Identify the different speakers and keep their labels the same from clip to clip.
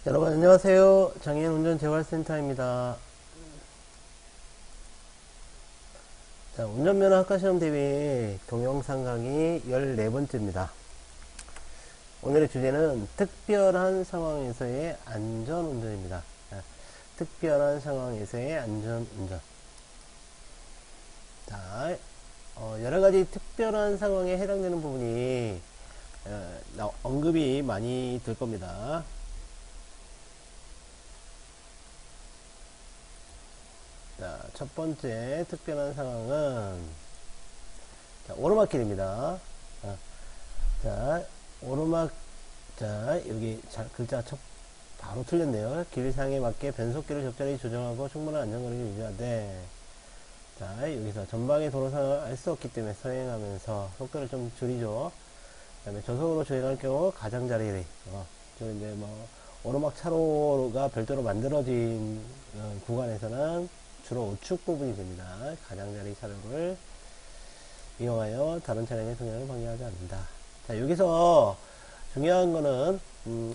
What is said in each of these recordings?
Speaker 1: 여러분 안녕하세요. 장애인 운전재활센터입니다. 자, 운전면허 학과시험 대회 동영상 강의 14번째입니다. 오늘의 주제는 특별한 상황에서의 안전운전입니다. 자, 특별한 상황에서의 안전운전. 자, 여러가지 특별한 상황에 해당되는 부분이 언급이 많이 될 겁니다. 자, 첫 번째 특별한 상황은 오르막길입니다. 자, 여기 글자 바로 틀렸네요. 길상에 맞게 변속기를 적절히 조정하고 충분한 안전거리를 유지하되, 자, 여기서 전방의 도로 상황을 알 수 없기 때문에 서행하면서 속도를 좀 줄이죠. 그 다음에 저속으로 주행할 경우 가장자리, 이제 오르막 차로가 별도로 만들어진 구간에서는 주로 우측 부분이 됩니다. 가장자리 차로를 이용하여 다른 차량의 통행을 방해하지 않는다. 자, 여기서 중요한 거는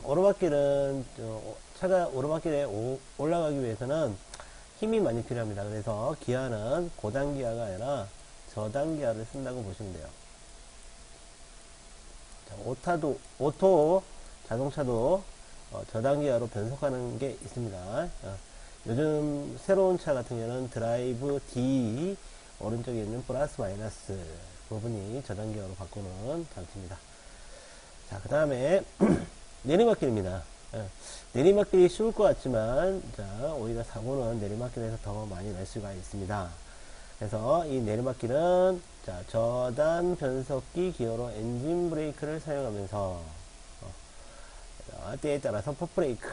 Speaker 1: 오르막길은 차가 오르막길에 올라가기 위해서는 힘이 많이 필요합니다. 그래서 기아는 고단기아가 아니라 저단기아를 쓴다고 보시면 돼요. 자, 오토 자동차도 저단기아로 변속하는 게 있습니다. 요즘 새로운 차 같은 경우는 드라이브 D 오른쪽에 있는 플러스 마이너스 부분이 저단기어로 바꾸는 장치입니다. 자, 그 다음에 내리막길입니다. 내리막길이 쉬울 것 같지만, 자, 오히려 사고는 내리막길에서 더 많이 날 수가 있습니다. 그래서 이 내리막길은 자, 저단 변속기 기어로 엔진 브레이크를 사용하면서 때에 따라서 풋브레이크,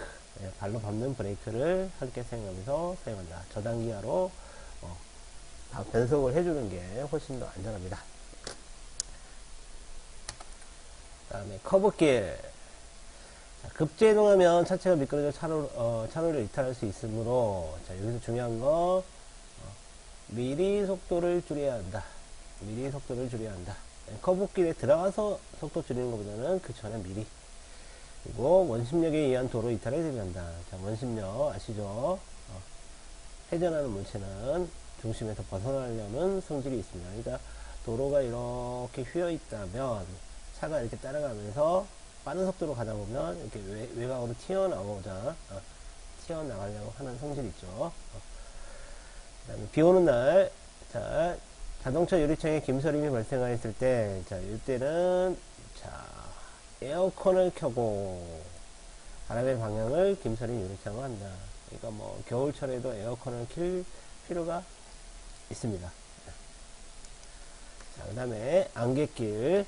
Speaker 1: 발로 밟는 브레이크를 함께 사용하면서 사용한다. 저단기어로 변속을 해주는 게 훨씬 더 안전합니다. 그 다음에 커브길. 자, 급제동하면 차체가 미끄러져 차로를 이탈할 수 있으므로, 자, 여기서 중요한 거 미리 속도를 줄여야 한다. 미리 속도를 줄여야 한다. 커브길에 들어가서 속도 줄이는 것보다는 그 전에 미리. 그리고 원심력에 의한 도로 이탈에 대비한다. 자, 원심력 아시죠? 회전하는 물체는 중심에서 벗어나려는 성질이 있습니다. 그러니까 도로가 이렇게 휘어 있다면 차가 이렇게 따라가면서 빠른 속도로 가다 보면 이렇게 외곽으로 튀어나가려고 하는 성질이 있죠. 그 다음에 비 오는 날, 자, 자동차 유리창에 김서림이 발생하였을 때, 자, 이때는, 자, 에어컨을 켜고, 바람의 방향을 김서림 유리창으로 한다. 그러니까 겨울철에도 에어컨을 킬 필요가 있습니다. 자, 그 다음에 안갯길.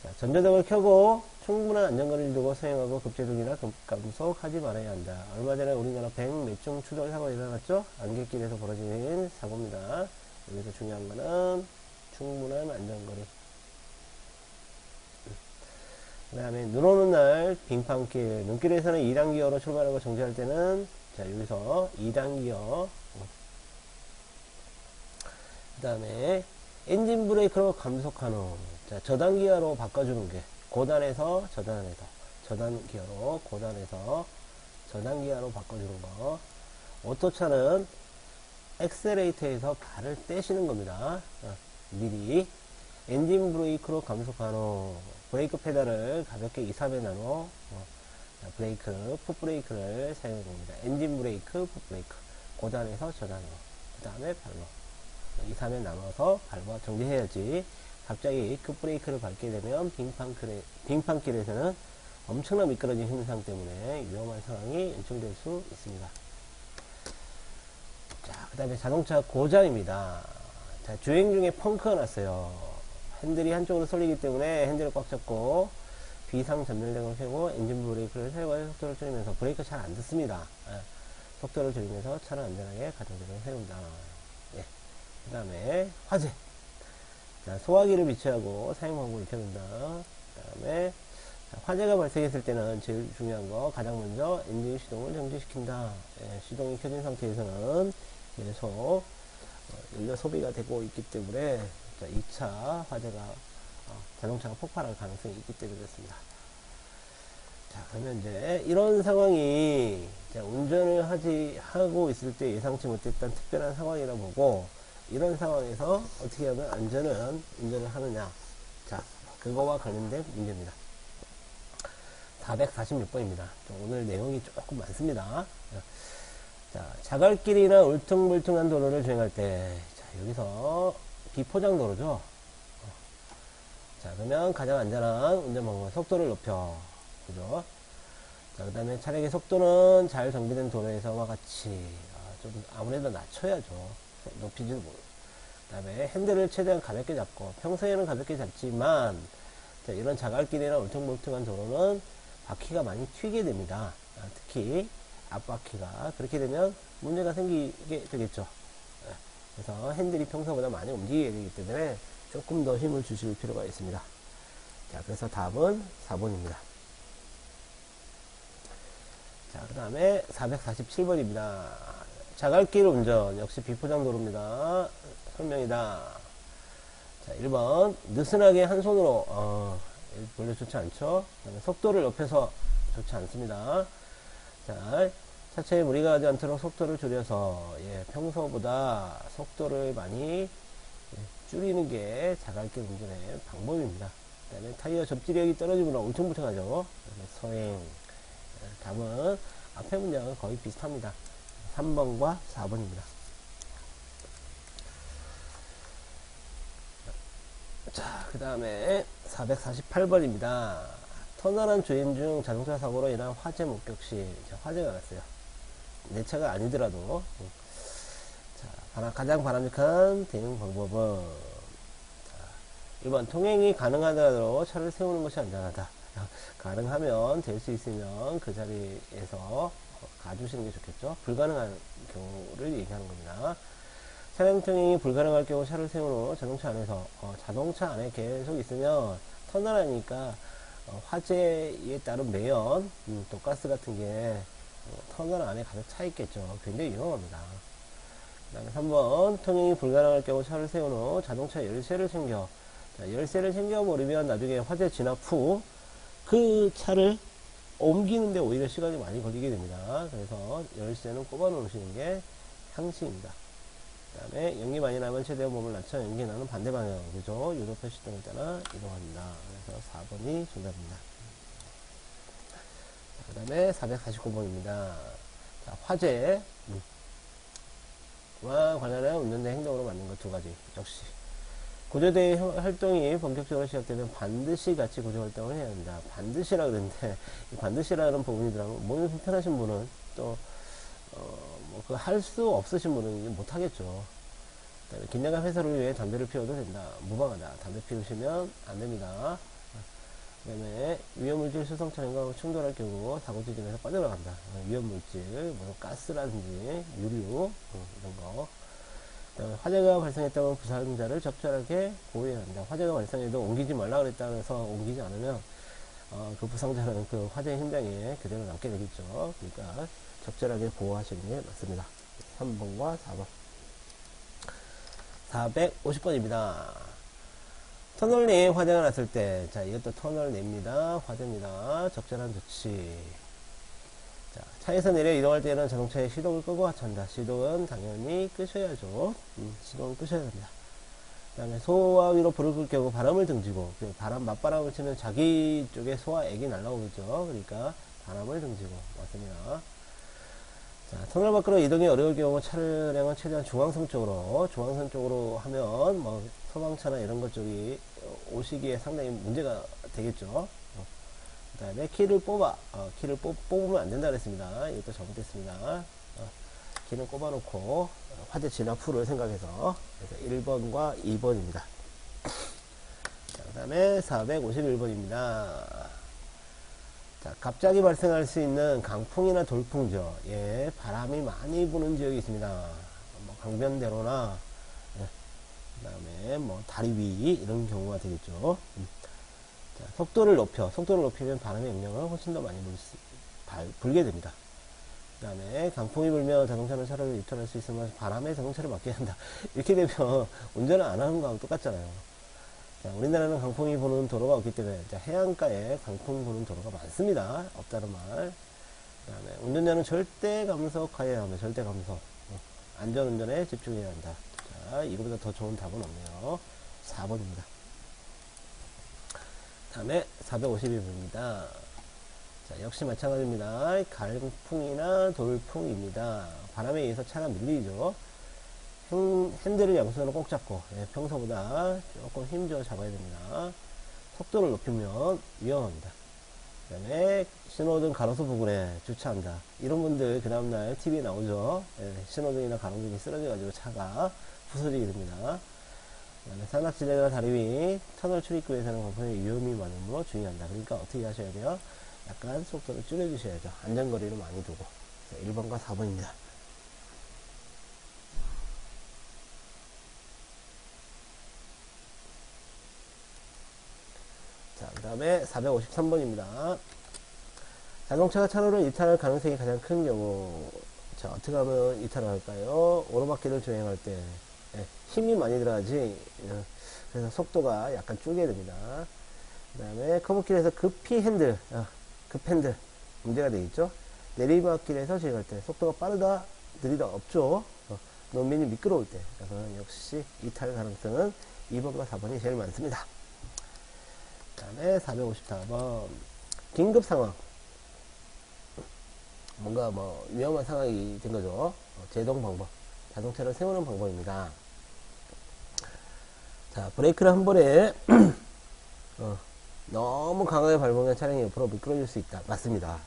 Speaker 1: 자, 전자등을 켜고 충분한 안전거리를 두고 사용하고 급제동이나 급감속하지 말아야 한다. 얼마 전에 우리나라 100매중 추돌 사고가 일어났죠? 안갯길에서 벌어진 사고입니다. 여기서 중요한 거는 충분한 안전거리. 그 다음에 눈 오는 날 빙판길. 눈길에서는 2단 기어로 출발하고 정지할 때는 자, 여기서 2단 기어. 그 다음에 엔진 브레이크로 감속한 후, 자, 저단 기어로 바꿔주는 게, 고단에서 저단 기어로, 고단에서 저단 기어로 바꿔주는 거. 오토차는 엑셀레이터에서 발을 떼시는 겁니다. 미리. 엔진 브레이크로 감속한 후, 브레이크 페달을 가볍게 2, 3회 나눠, 풋브레이크를 사용해 봅니다. 엔진 브레이크, 풋브레이크. 고단에서 저단으로. 그 다음에 발로. 2, 3회 나눠서 밟아 정지해야지. 갑자기 급브레이크를 밟게 되면 빙판길에서는 엄청난 미끄러진 현상 때문에 위험한 상황이 연출될 수 있습니다. 자, 그 다음에 자동차 고장입니다. 자, 주행 중에 펑크가 났어요. 핸들이 한쪽으로 쏠리기 때문에 핸들을 꽉 잡고 비상 전멸등을 켜고 엔진 브레이크를 사용하여 속도를 줄이면서 브레이크 잘 안 듣습니다. 속도를 줄이면서 차를 안전하게 가정제를 세운다. 그 다음에 화재. 자, 소화기를 비치하고 사용 방법을 익혀둔다. 그 다음에 화재가 발생했을 때는 제일 중요한 거 가장 먼저 엔진 시동을 정지시킨다. 시동이 켜진 상태에서는 계속 연료 소비가 되고 있기 때문에 자, 2차 화재가 자동차가 폭발할 가능성이 있기 때문에 그렇습니다. 자, 그 그러면 이제 이런 상황이 운전을 하고 있을 때 예상치 못했던 특별한 상황이라 보고, 이런 상황에서 어떻게 하면 운전을 하느냐. 자, 그거와 관련된 문제입니다. 446번입니다. 오늘 내용이 조금 많습니다. 자, 자갈길이나 울퉁불퉁한 도로를 주행할 때, 자, 여기서 비포장 도로죠. 자, 그러면 가장 안전한 운전 방법, 속도를 높여. 그죠? 자, 그 다음에 차량의 속도는 잘 정비된 도로에서와 같이, 좀 아무래도 낮춰야죠. 높이지도 못. 그 다음에 핸들을 최대한 가볍게 잡고, 평소에는 가볍게 잡지만, 자, 이런 자갈길이나 울퉁불퉁한 도로는 바퀴가 많이 튀게 됩니다. 특히 앞바퀴가. 그렇게 되면 문제가 생기게 되겠죠. 그래서 핸들이 평소보다 많이 움직이게 되기 때문에 조금 더 힘을 주실 필요가 있습니다. 자, 그래서 답은 4번입니다. 자, 그 다음에 447번입니다. 자갈길 운전 역시 비포장 도로입니다. 설명이다. 자, 1번 느슨하게 한 손으로 별로 좋지 않죠. 속도를 높여서 좋지 않습니다. 자, 차체에 무리가 가지 않도록 속도를 줄여서 평소보다 속도를 많이 줄이는 게 자갈길 운전의 방법입니다. 그 다음에 타이어 접지력이 떨어지거나 울퉁불퉁하죠. 서행. 답은 앞에 문장은 거의 비슷합니다. 3번과 4번입니다. 자, 그 다음에 448번입니다. 터널한 주행 중 자동차 사고로 인한 화재 목격 시, 자, 화재가 났어요. 내 차가 아니더라도. 자, 가장 바람직한 대응 방법은, 자, 1번 통행이 가능하더라도 차를 세우는 것이 안전하다. 가능하면 될 수 있으면 그 자리에서 가주시는 게 좋겠죠. 불가능한 경우를 얘기하는 겁니다. 차량 통행이 불가능할 경우 차를 세운 후 자동차 안에서 자동차 안에 계속 있으면 터널 하니까 화재에 따른 매연 또 가스 같은 게 터널 안에 가득 차 있겠죠. 굉장히 위험합니다. 그 다음에 3번 통행이 불가능할 경우 차를 세운 후 자동차 열쇠를 챙겨, 자, 열쇠를 챙겨버리면 나중에 화재 진압 후 그 차를 옮기는데 오히려 시간이 많이 걸리게 됩니다. 그래서 열쇠는 꼽아 놓으시는 게 상식입니다. 그 다음에 연기 많이 나면 최대한 몸을 낮춰 연기 나는 반대 방향, 그죠? 유도 표시등을 따라 이동합니다. 그래서 4번이 정답입니다. 그 다음에 449번입니다. 자, 화재와 관련한 운전대 행동으로 맞는 것 두 가지. 역시 구조대의 활동이 본격적으로 시작되면 반드시 같이 구조 활동을 해야 합니다. 반드시라 그러는데 반드시라는 부분이 들어가면 몸이 불편하신 분은 또 할 수 없으신 분은 못하겠죠. 긴장감 해소를 위해 담배를 피워도 된다. 무방하다. 담배 피우시면 안 됩니다. 그 다음에 위험물질 수송 차량과 충돌할 경우 사고 지점에서 빠져나간다. 위험물질, 뭐 가스라든지 유류 이런 거. 화재가 발생했다면 부상자를 적절하게 보호해야 합니다. 화재가 발생해도 옮기지 말라 그랬다 해서 옮기지 않으면 그 부상자는 그 화재 현장에 그대로 남게 되겠죠. 그러니까 적절하게 보호하시는 게 맞습니다. 3번과 4번. 450번입니다. 터널 내에 화재가 났을 때, 자, 이것도 터널 내입니다. 화재입니다. 적절한 조치. 자, 차에서 내려 이동할 때는 자동차의 시동을 끄고 하차한다. 시동은 당연히 끄셔야죠. 시동을 끄셔야 됩니다. 그 다음에 소화 위로 불을 끌 경우 바람을 등지고, 맞바람을 치면 자기 쪽에 소화액이 날라오겠죠. 그러니까 바람을 등지고, 맞습니다. 자, 터널 밖으로 이동이 어려울 경우 차량은 최대한 중앙선 쪽으로 하면, 뭐, 소방차나 이런 것 쪽이 오시기에 상당히 문제가 되겠죠. 그 다음에 키를 뽑으면 안 된다 그랬습니다. 이것도 잘못됐습니다. 키는 꼽아놓고, 화재 진압 후를 생각해서, 그래서 1번과 2번입니다. 그 다음에 451번입니다. 자, 갑자기 발생할 수 있는 강풍이나 돌풍죠. 예, 바람이 많이 부는 지역이 있습니다. 뭐 강변대로나, 그 다음에 뭐 다리 위 이런 경우가 되겠죠. 자, 속도를 높이면 바람의 영향을 훨씬 더 많이 불게 됩니다. 그 다음에 강풍이 불면 자동차는 차로를 유턴할 수 있으면 바람에 자동차를 맡겨야 한다. 이렇게 되면 운전을 안 하는 거하고 똑같잖아요. 자, 우리나라는 강풍이 부는 도로가 없기 때문에 자, 해안가에 강풍 부는 도로가 많습니다. 없다는 말. 그 다음에 운전자는 절대 감속하여야 합니다. 절대 감속. 안전운전에 집중해야 한다. 자, 이거보다 더 좋은 답은 없네요. 4번입니다. 다음에 452번입니다. 자, 역시 마찬가지입니다. 강풍이나 돌풍입니다. 바람에 의해서 차가 밀리죠. 핸들을 양손으로 꼭 잡고 평소보다 조금 힘줘서 잡아야 됩니다. 속도를 높이면 위험합니다. 그 다음에 신호등 가로수 부근에 주차한다. 이런 분들 그 다음날 TV에 나오죠. 신호등이나 가로등이 쓰러져가지고 차가 부서지게 됩니다. 그 다음에 산악지대나 다리 위 터널 출입구에서는 강풍의 위험이 많으므로 주의한다. 그러니까 어떻게 하셔야 돼요? 약간 속도를 줄여주셔야죠. 안전거리를 많이 두고. 1번과 4번입니다. 자, 그 다음에 453번입니다. 자동차가 차로를 이탈할 가능성이 가장 큰 경우. 자, 어떻게 하면 이탈을 할까요? 오르막길을 주행할 때 힘이 많이 들어가지. 그래서 속도가 약간 줄게 됩니다. 그 다음에 커브길에서 급히 핸들, 급핸들 문제가 되겠죠. 내리막길에서 주행할 때 속도가 빠르다 느리다 없죠.路面이 미끄러울 때. 그래서 역시 이탈 가능성은 2번과 4번이 제일 많습니다. 그 다음에 454번 긴급 상황. 뭔가 뭐 위험한 상황이 된 거죠. 제동 방법. 자동차를 세우는 방법입니다. 자, 브레이크를 한 번에 너무 강하게 밟으면 차량이 옆으로 미끄러질 수 있다. 맞습니다.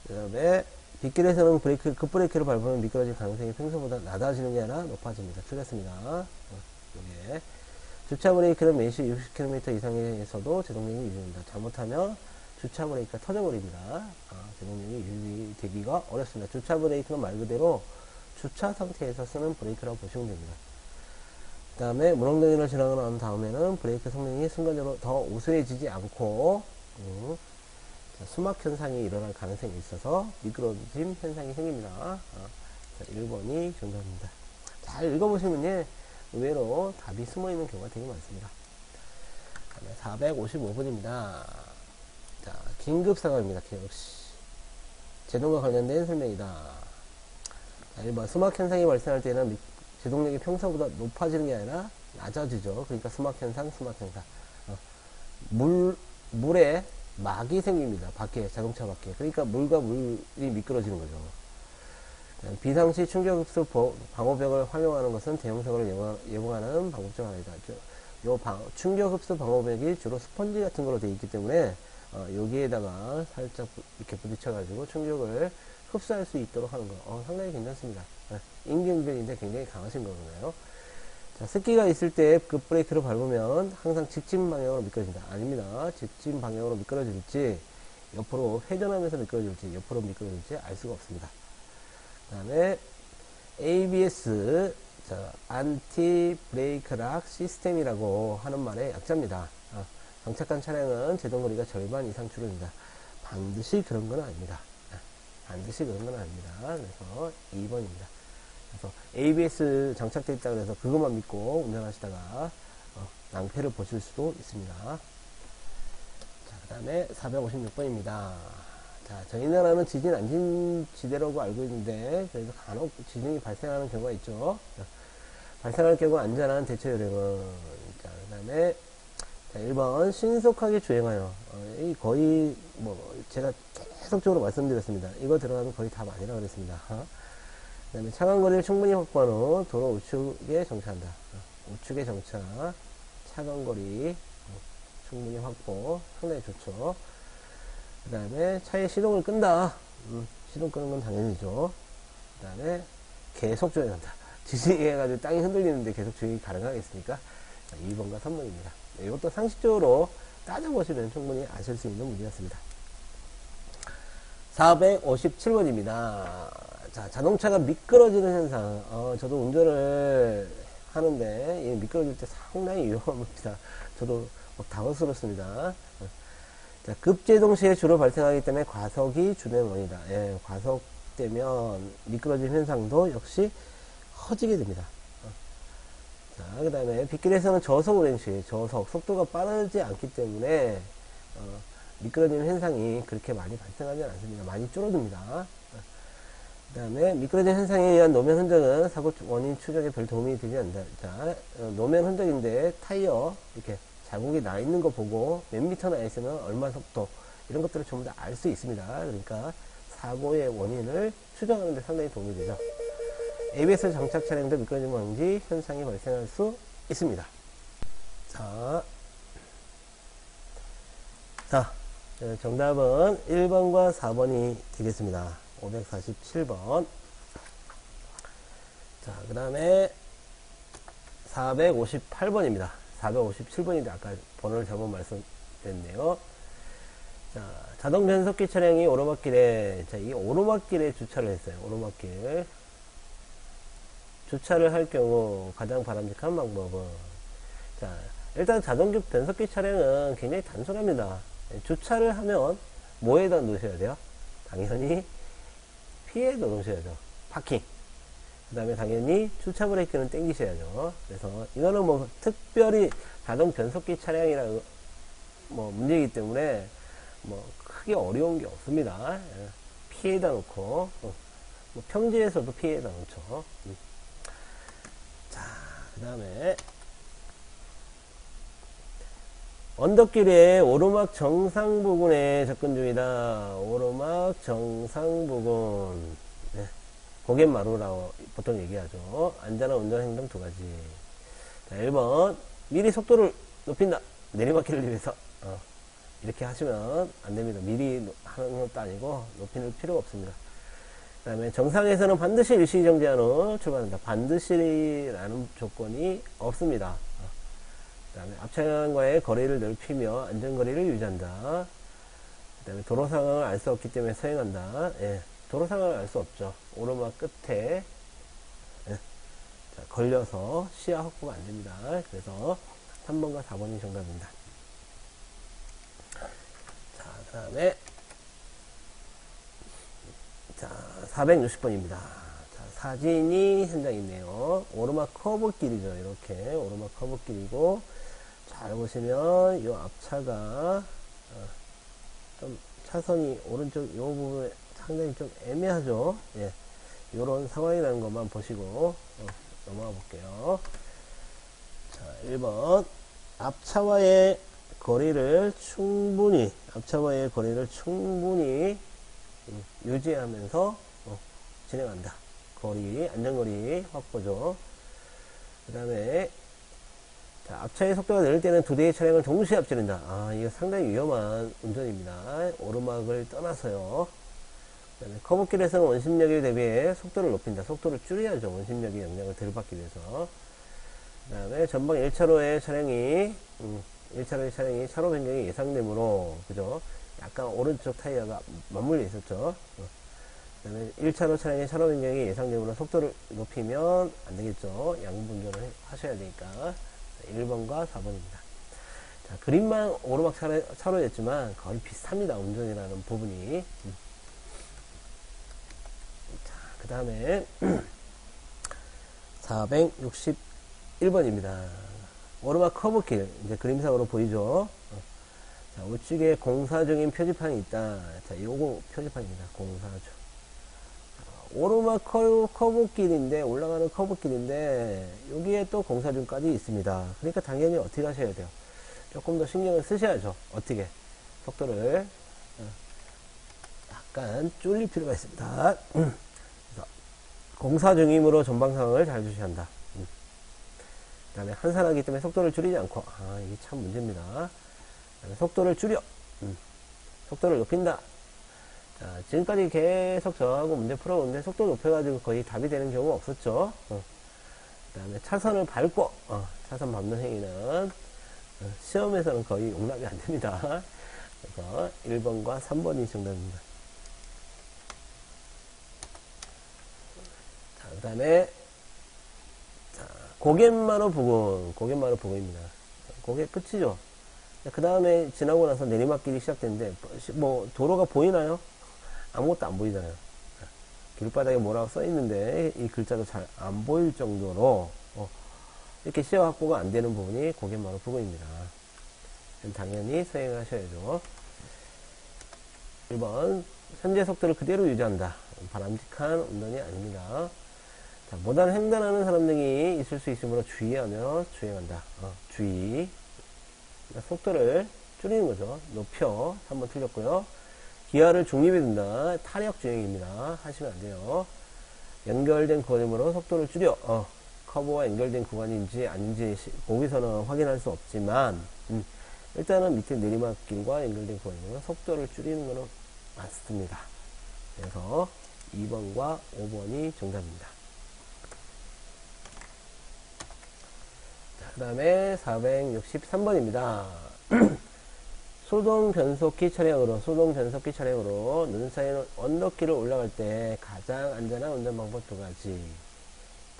Speaker 1: 그 다음에 빗길에서는 급브레이크를 밟으면 미끄러질 가능성이 평소보다 낮아지는 게 아니라 높아집니다. 틀렸습니다. 이게 주차 브레이크는 매시 60km 이상에서도 제동력이 유지됩니다. 잘못하면 주차 브레이크가 터져버립니다. 제동력이 유지되기가 어렵습니다. 주차 브레이크는 말 그대로 주차 상태에서 쓰는 브레이크라고 보시면 됩니다. 그 다음에 물엉덩이를 지나고 난 다음에는 브레이크 성능이 순간적으로 더 우수해지지 않고 수막 현상이 일어날 가능성이 있어서 미끄러짐 현상이 생깁니다. 1번이 정답입니다. 잘 읽어보시면 의외로 답이 숨어있는 경우가 되게 많습니다. 다음에 455번입니다. 자, 긴급 상황입니다. 역시 제동과 관련된 설명이다. 자, 1번 수막 현상이 발생할 때는 제동력이 평소보다 높아지는 게 아니라 낮아지죠. 그러니까 수막 현상. 물에 막이 생깁니다. 밖에, 자동차 밖에. 그러니까 물과 물이 미끄러지는 거죠. 비상시 충격흡수 방호벽을 활용하는 것은 대형사고를 예방하는 방법 중 하나이다. 충격흡수 방호벽이 주로 스펀지 같은 거로 되어 있기 때문에 여기에다가 살짝 이렇게 부딪혀가지고 충격을 흡수할 수 있도록 하는 거 상당히 괜찮습니다. 임기응변인데 굉장히 강하신 거잖아요. 자, 습기가 있을 때 급브레이크를 밟으면 항상 직진 방향으로 미끄러진다. 아닙니다. 직진 방향으로 미끄러질지 옆으로 회전하면서 미끄러질지 옆으로 미끄러질지 알 수가 없습니다. 그 다음에 ABS 안티 브레이크 락 시스템이라고 하는 말의 약자입니다. 장착한 차량은 제동거리가 절반 이상 줄어든다. 반드시 그런 건 아닙니다. 반드시 그런 건 아닙니다. 그래서 2번입니다. 그래서 ABS 장착되어 있다 그래서 그것만 믿고 운전하시다가 낭패를 보실 수도 있습니다. 자, 그 다음에 456번입니다. 자, 저희 나라는 지진 안진지대라고 알고 있는데 그래서 간혹 지진이 발생하는 경우가 있죠. 발생할 경우 안전한 대처 요령은 그 다음에 1번 신속하게 주행하여 거의 제가 계속적으로 말씀드렸습니다. 이거 들어가면 거의 답 아니라 그랬습니다. 그 다음에 차간거리를 충분히 확보한 후 도로 우측에 정차한다. 우측에 정차, 차간거리 충분히 확보 상당히 좋죠. 그 다음에 차의 시동을 끈다. 시동 끄는 건 당연히죠. 그 다음에 계속 주행한다. 지진이 해가지고 땅이 흔들리는데 계속 주행이 가능하겠습니까? 2번과 3번입니다. 이것도 상식적으로 따져보시면 충분히 아실 수 있는 문제였습니다. 457번입니다. 자, 자동차가 미끄러지는 현상. 저도 운전을 하는데 이 미끄러질 때 상당히 위험합니다. 저도 당황스럽습니다. 자, 급제동 시에 주로 발생하기 때문에 과속이 주된 원인이다. 과속되면 미끄러짐 현상도 역시 커지게 됩니다. 자, 그 다음에 빗길에서는 저속 운행시, 저속, 속도가 빠르지 않기 때문에, 미끄러지는 현상이 그렇게 많이 발생하지 않습니다. 많이 줄어듭니다. 그 다음에 미끄러진 현상에 의한 노면 흔적은 사고 원인 추적에 별 도움이 되지 않는다. 자, 노면 흔적인데 타이어 이렇게 자국이 나 있는 거 보고 몇 미터 나 있으면 얼마 속도 이런 것들을 전부 다 알 수 있습니다. 그러니까 사고의 원인을 추정하는 데 상당히 도움이 되죠. ABS 장착 차량도 미끄러짐 방지 현상이 발생할 수 있습니다. 자, 정답은 1번과 4번이 되겠습니다. 547번. 자, 그 다음에 458번입니다. 457번인데 아까 번호를 잘못 말씀드렸네요. 자, 자동 변속기 차량이 오르막길에, 자, 이 오르막길에 주차를 했어요. 오르막길. 주차를 할 경우 가장 바람직한 방법은, 자, 일단 자동 변속기 차량은 굉장히 단순합니다. 주차를 하면 뭐에다 놓으셔야 돼요? 당연히 P에다 놓으셔야죠. 파킹. 그 다음에 당연히 주차 브레이크는 땡기셔야죠. 그래서 이거는 뭐 특별히 자동 변속기 차량이라 뭐 문제이기 때문에 뭐 크게 어려운 게 없습니다. P에다 놓고 뭐 평지에서도 P에다 놓죠. 자, 그 다음에 언덕길의 오르막 정상 부근에 접근 중이다. 오르막 정상 부근. 네. 고갯마루라고 보통 얘기하죠. 안전한 운전 행동 두 가지. 자, 1번. 미리 속도를 높인다. 내리막길을 위해서. 이렇게 하시면 안 됩니다. 미리 하는 것도 아니고 높이는 필요가 없습니다. 그 다음에 정상에서는 반드시 일시 정지한 후 출발한다. 반드시라는 조건이 없습니다. 그 다음에 앞차량과의 거리를 넓히며 안전거리를 유지한다. 그 다음에 도로 상황을 알 수 없기 때문에 서행한다. 예, 도로 상황을 알 수 없죠. 오르막 끝에 자, 걸려서 시야 확보가 안 됩니다. 그래서 3번과 4번이 정답입니다. 자, 그 다음에 자, 460번입니다. 자, 사진이 현장에 있네요. 오르막 커브길이죠. 이렇게 오르막 커브길이고, 잘 보시면 이 앞차가 좀 차선이 오른쪽 이 부분에 상당히 좀 애매하죠. 예, 이런 상황이라는 것만 보시고 넘어가 볼게요. 자, 1번 앞차와의 거리를 충분히 유지하면서 진행한다. 안전거리 확보죠. 그 다음에 앞차의 속도가 느릴 때는 두 대의 차량을 동시에 앞지른다. 이거 상당히 위험한 운전입니다. 오르막을 떠나서요. 그 다음에 커브길에서는 원심력에 대비해 속도를 높인다. 속도를 줄여야죠. 원심력의 영향을 덜 받기 위해서. 그 다음에 전방 1차로의 차량이 차로 변경이 예상되므로, 그죠? 약간 오른쪽 타이어가 맞물려 있었죠. 그 다음에 1차로 차량의 차로 변경이 예상되므로 속도를 높이면 안 되겠죠. 양분전을 하셔야 되니까. 1번과 4번입니다. 자, 그림만 오르막 차로였지만 거의 비슷합니다. 운전이라는 부분이. 자, 그 다음에 461번입니다. 오르막 커브길. 이제 그림상으로 보이죠. 자, 우측에 공사 중인 표지판이 있다. 자, 요거 표지판입니다. 공사 중. 오르막 커브길인데, 올라가는 커브길인데, 여기에 또 공사 중까지 있습니다. 그러니까 당연히 어떻게 하셔야 돼요? 조금 더 신경을 쓰셔야죠. 어떻게? 속도를 약간 줄일 필요가 있습니다. 그래서 공사 중이므로 전방 상황을 잘 주셔야 한다. 그 다음에 한산하기 때문에 속도를 줄이지 않고, 이게 참 문제입니다. 그 다음에 속도를 줄여. 속도를 높인다. 자, 지금까지 계속 저하고 문제 풀어오는데 속도 높여가지고 거의 답이 되는 경우가 없었죠. 그 다음에 차선을 밟고, 차선 밟는 행위는 시험에서는 거의 용납이 안 됩니다. 그래서 1번과 3번이 정답입니다. 자, 그 다음에, 고갯마루 부근입니다. 고개 끝이죠. 그 다음에 지나고 나서 내리막길이 시작되는데, 뭐, 도로가 보이나요? 아무것도 안 보이잖아요. 길바닥에 뭐라고 써 있는데 이 글자도 잘 안 보일 정도로 이렇게 시야 확보가 안 되는 부분이 고갯마루 부근입니다. 당연히 서행하셔야죠. 1번, 현재 속도를 그대로 유지한다. 바람직한 운전이 아닙니다. 자, 모단 횡단하는 사람 등이 있을 수 있으므로 주의하며 주행한다. 주의. 속도를 줄이는 거죠. 높여. 3번 틀렸고요. 기아를 중립에 둔다. 탄력 주행입니다. 하시면 안 돼요. 연결된 구간이므로 속도를 줄여. 커브와 연결된 구간인지 아닌지 거기서는 확인할 수 없지만 일단은 밑에 내리막길과 연결된 구간이므로 속도를 줄이는 것은 맞습니다. 그래서 2번과 5번이 정답입니다. 그 다음에 463번입니다. 소동 변속기 차량으로 눈 쌓인 언덕길을 올라갈 때 가장 안전한 운전 방법 2가지.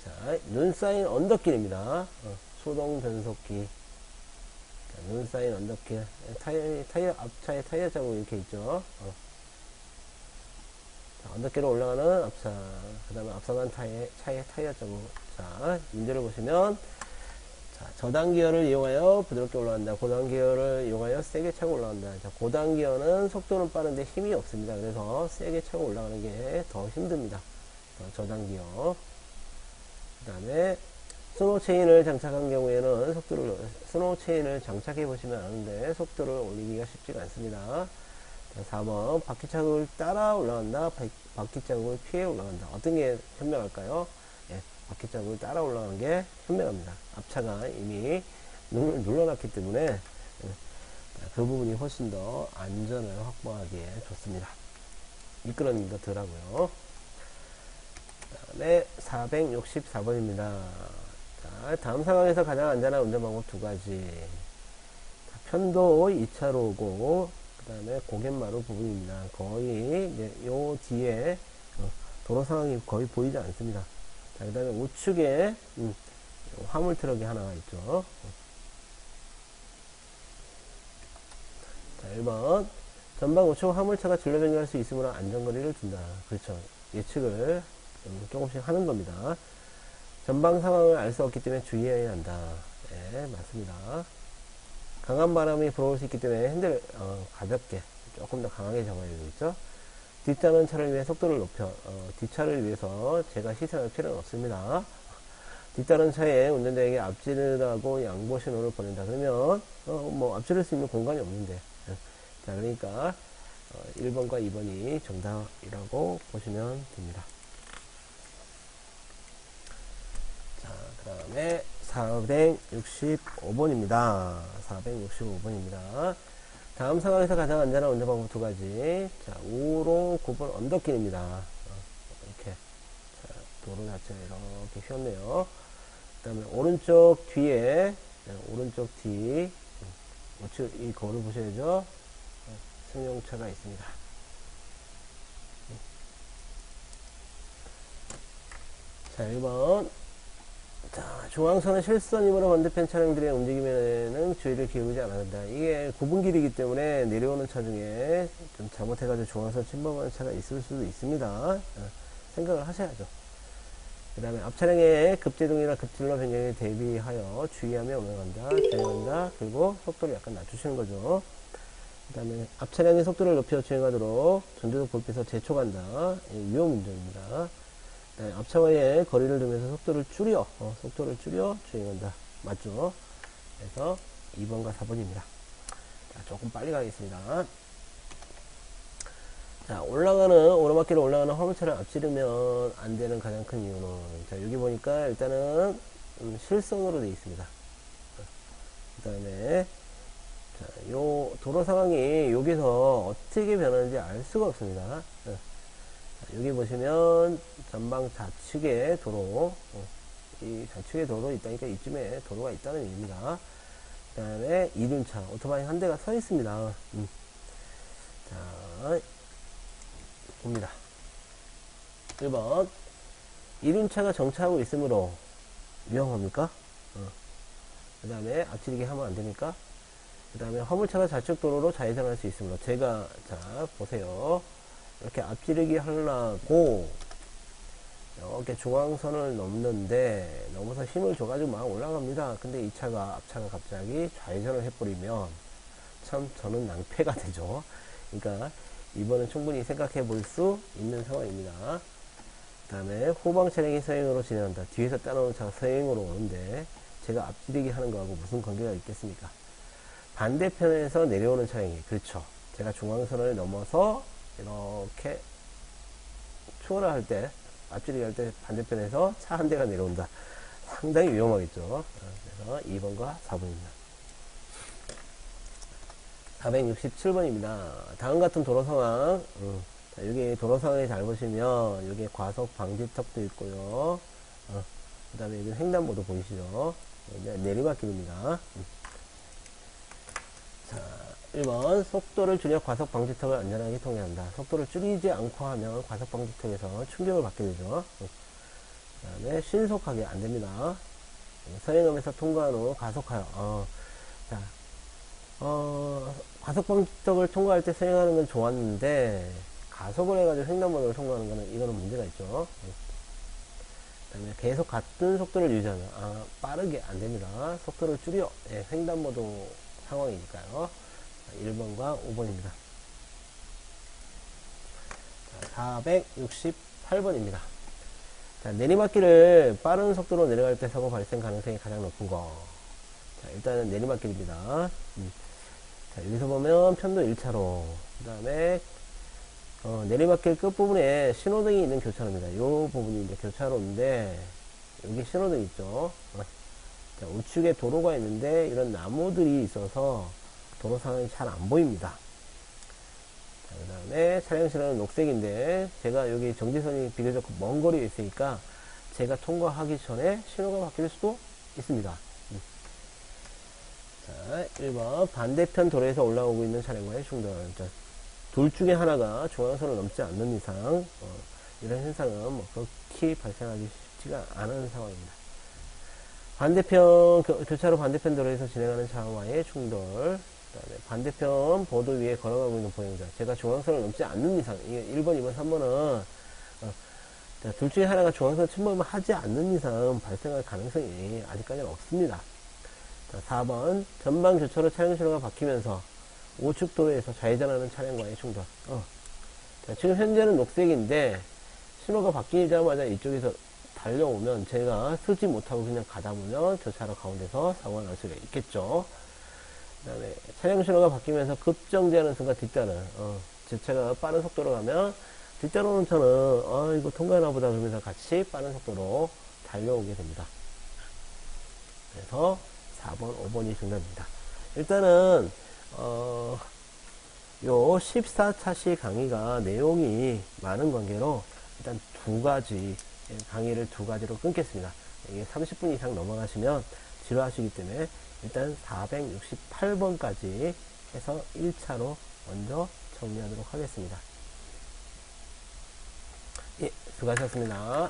Speaker 1: 자, 눈 쌓인 언덕길입니다. 소동 변속기. 자, 눈 쌓인 언덕길. 타이어, 앞차에 타이어 자국 이렇게 있죠. 자, 언덕길을 올라가는 앞차. 그 다음에 앞서간 차의 타이어 자국. 자, 문제를 보시면, 자, 저단 기어를 이용하여 부드럽게 올라간다. 고단 기어를 이용하여 세게 차고 올라간다. 자, 고단 기어는 속도는 빠른데 힘이 없습니다. 그래서 세게 차고 올라가는 게 더 힘듭니다. 저단 기어. 그 다음에 스노우 체인을 장착한 경우에는 스노우 체인을 장착해 보시면 아는데 속도를 올리기가 쉽지가 않습니다. 자, 4번 바퀴 자국을 따라 올라간다. 바퀴 자국을 피해 올라간다. 어떤 게 현명할까요? 예, 바퀴 자국을 따라 올라가는 게 현명합니다. 앞차가 이미 눈을 눌러놨기 때문에 그 부분이 훨씬 더 안전을 확보하기에 좋습니다. 미끄러는 거 덜하고요. 다음에 464번입니다. 자, 다음 상황에서 가장 안전한 운전 방법 2가지. 자, 편도 2차로고 그 다음에 고갯마루 부분입니다. 거의 이제 요 뒤에 도로 상황이 거의 보이지 않습니다. 자, 그 다음에 우측에 화물 트럭이 하나가 있죠. 자, 1번 전방 우측 화물차가 진로 변경할 수 있으므로 안전거리를 둔다. 그렇죠. 예측을 조금씩 하는 겁니다. 전방 상황을 알 수 없기 때문에 주의해야 한다. 네, 맞습니다. 강한 바람이 불어올 수 있기 때문에 핸들을 가볍게 조금 더 강하게 잡아야 되겠죠. 뒤따르는 차를 위해 속도를 높여 뒷차를 위해서 제가 희생할 필요는 없습니다. 뒤따르는 차에 운전자에게 앞지르라고 양보 신호를 보낸다. 그러면 뭐 앞지를 수 있는 공간이 없는데 자, 그러니까 1번과 2번이 정답이라고 보시면 됩니다. 자, 그 다음에 465번입니다. 465번입니다. 다음 상황에서 가장 안전한 운전 방법 2가지. 자, 우로 9번 언덕길입니다. 이렇게. 자, 도로 자체가 이렇게 휘었네요. 그 다음에 오른쪽 뒤에, 오른쪽 뒤, 우측 이 거울을 보셔야죠. 승용차가 있습니다. 자, 1번. 자, 중앙선의 실선이므로 반대편 차량들의 움직임에는 주의를 기울이지 않아야 한다. 이게 구분길이기 때문에 내려오는 차 중에 좀 잘못해가지고 중앙선 침범하는 차가 있을 수도 있습니다. 생각을 하셔야죠. 그 다음에 앞차량의 급제동이나 급진로 변경에 대비하여 주의하며 운행한다. 주행한다. 그리고 속도를 약간 낮추시는 거죠. 그 다음에 앞차량의 속도를 높여 주행하도록 전조등 불빛에서 재촉한다. 위험운전입니다. 네, 앞차와의 거리를 두면서 속도를 줄여 주행한다. 맞죠? 그래서 2번과 4번입니다. 자, 조금 빨리 가겠습니다. 자, 오르막길을 올라가는 화물차를 앞지르면 안 되는 가장 큰 이유는, 자, 여기 보니까 일단은, 실선으로 되어 있습니다. 그 다음에, 자, 요 도로 상황이 여기서 어떻게 변하는지 알 수가 없습니다. 여기 보시면 전방 좌측에 도로, 이 좌측에 도로 있다니까 이쯤에 도로가 있다는 얘기입니다. 그 다음에 이륜차 오토바이 한 대가 서 있습니다. 자, 봅니다. 1번 이륜차가 정차하고 있으므로 위험합니까? 그 다음에 앞지르기 하면 안 됩니까? 그 다음에 화물차가 좌측 도로로 좌회전할 수 있으므로, 제가 자 보세요. 이렇게 앞지르기 하려고 이렇게 중앙선을 넘는데 넘어서 힘을 줘가지고 막 올라갑니다. 근데 이 차가 앞차가 갑자기 좌회전을 해버리면 참 저는 낭패가 되죠. 그러니까 이번은 충분히 생각해 볼 수 있는 상황입니다. 그 다음에 후방 차량이 서행으로 진행한다. 뒤에서 따라오는 차가 서행으로 오는데 제가 앞지르기 하는 거하고 무슨 관계가 있겠습니까? 반대편에서 내려오는 차량이, 그렇죠. 제가 중앙선을 넘어서 이렇게 추월을 할 때, 앞지르기 할 때 반대편에서 차 한 대가 내려온다. 상당히 위험하겠죠. 그래서 2번과 4번입니다. 467번입니다. 다음 같은 도로 상황. 자, 여기 도로 상황을 잘 보시면 여기 과속 방지턱도 있고요. 그 다음에 여기 횡단보도 보이시죠? 내리막길입니다. 자, 1번 속도를 줄여 과속 방지턱을 안전하게 통행한다. 속도를 줄이지 않고 하면 과속 방지턱에서 충격을 받게 되죠. 그 다음에 신속하게 안됩니다. 서행하면서 통과한 후 가속하여. 자, 과속 방지턱을 통과할 때 서행하는 건 좋았는데 가속을 해가지고 횡단보도를 통과하는 거는 이거는 문제가 있죠. 그 다음에 계속 같은 속도를 유지하면 빠르게 안됩니다. 속도를 줄여. 예, 횡단보도 상황이니까요. 1번과 5번입니다. 468번입니다. 자, 내리막길을 빠른 속도로 내려갈 때 사고 발생 가능성이 가장 높은 거. 자, 일단은 내리막길입니다. 자, 여기서 보면 편도 1차로, 그 다음에 내리막길 끝부분에 신호등이 있는 교차로입니다. 이 부분이 이제 교차로인데 여기 신호등 있죠. 자, 우측에 도로가 있는데 이런 나무들이 있어서 도로 상황이 잘 안 보입니다. 그 다음에 차량 신호는 녹색인데 제가 여기 정지선이 비교적 먼 거리에 있으니까 제가 통과하기 전에 신호가 바뀔 수도 있습니다. 자, 1번 반대편 도로에서 올라오고 있는 차량과의 충돌. 자, 둘 중에 하나가 중앙선을 넘지 않는 이상 이런 현상은 뭐 그렇게 발생하기 쉽지가 않은 상황입니다. 반대편 교차로 반대편 도로에서 진행하는 차와의 충돌. 그다음에 반대편 보도 위에 걸어가고 있는 보행자. 제가 중앙선을 넘지 않는 이상, 이게 1번, 2번, 3번은 둘 중에 하나가 중앙선 침범을 하지 않는 이상 발생할 가능성이 아직까지는 없습니다. 자, 4번 전방 교차로 차량 신호가 바뀌면서 우측 도로에서 좌회전하는 차량과의 충돌. 자, 지금 현재는 녹색인데 신호가 바뀌자마자 이쪽에서 달려오면 제가 쓰지 못하고 그냥 가다 보면 교차로 가운데서 사고가 날 수가 있겠죠. 그 다음에 차량 신호가 바뀌면서 급정지하는 순간 뒤따른 제 차가 빠른 속도로 가면 뒤따라오는 차는 이거 통과하나 보다 그러면서 같이 빠른 속도로 달려오게 됩니다. 그래서 4번, 5번이 정답입니다. 일단은 요 14차시 강의가 내용이 많은 관계로 일단 두 가지 강의를 두 가지로 끊겠습니다. 이게 30분 이상 넘어가시면 지루하시기 때문에 일단 468번까지 해서 1차로 먼저 정리하도록 하겠습니다. 예, 수고하셨습니다.